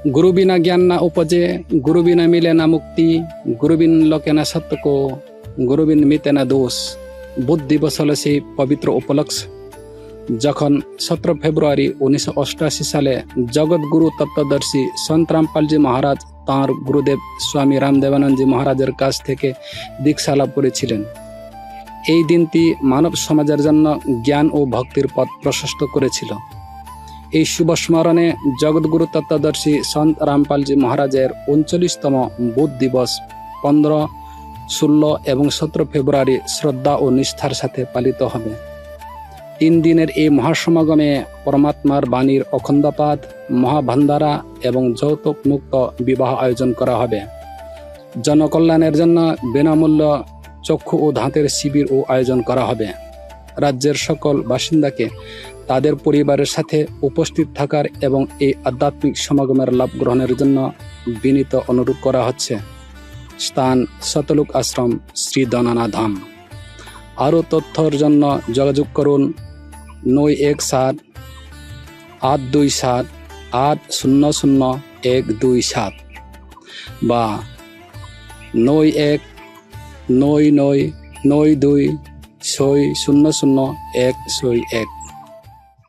गुरु बिना ज्ञान ना उपजे, गुरु बिना मिले ना मुक्ति, गुरु बिन लोके ना सत्य को, गुरु बिन मिटे ना दोष। बुध दिवस হল সেই পবিত্র উপলক্ষ যখন 17 ফেব্রুয়ারি 1988 সালে জগৎগুরু তত্ত্বদর্শী সন্ত রামপালজি মহারাজ তাঁর গুরুদেব স্বামী রামদেবানন্দজি মহারাজের কাছ থেকে দীক্ষা লাভ করেছিলেন। এই দিনটি মানব সমাজের জন্য জ্ঞান ও ভক্তির পথ প্রশস্ত করেছিল। এই শুভ স্মরণে জগৎগুরু তত্ত্বদর্শী সন্ত রামপালজি মহারাজের 39তম বুধ দিবস 15, 16 এবং 17 ফেব্রুয়ারি শ্রদ্ধা ও নিষ্ঠার সাথে পালিত হবে। 3 দিনের এই মহাসমাগমে পরমাত্মার বাণীর অখণ্ডপাঠ, মহাভান্ডারা এবং যৌতুক মুক্ত বিবাহ আয়োজন করা হবে। জনকল্যাণের জন্য বিনামূল্য চক্ষু ও দাঁতের শিবির ও আয়োজন করা হবে। রাজ্যের সকল বাসিন্দাকে তাদের পরিবারের সাথে উপস্থিত থাকার এবং এই আধ্যাত্মিক সমাগমের লাভ গ্রহণের জন্য বিনীত অনুরোধ করা হচ্ছে। স্থান শতলোক আশ্রম, শ্রী দনানা ধাম। আরও তথ্যর জন্য যোগাযোগ করুন 917-827-800-127 বা 919992600161।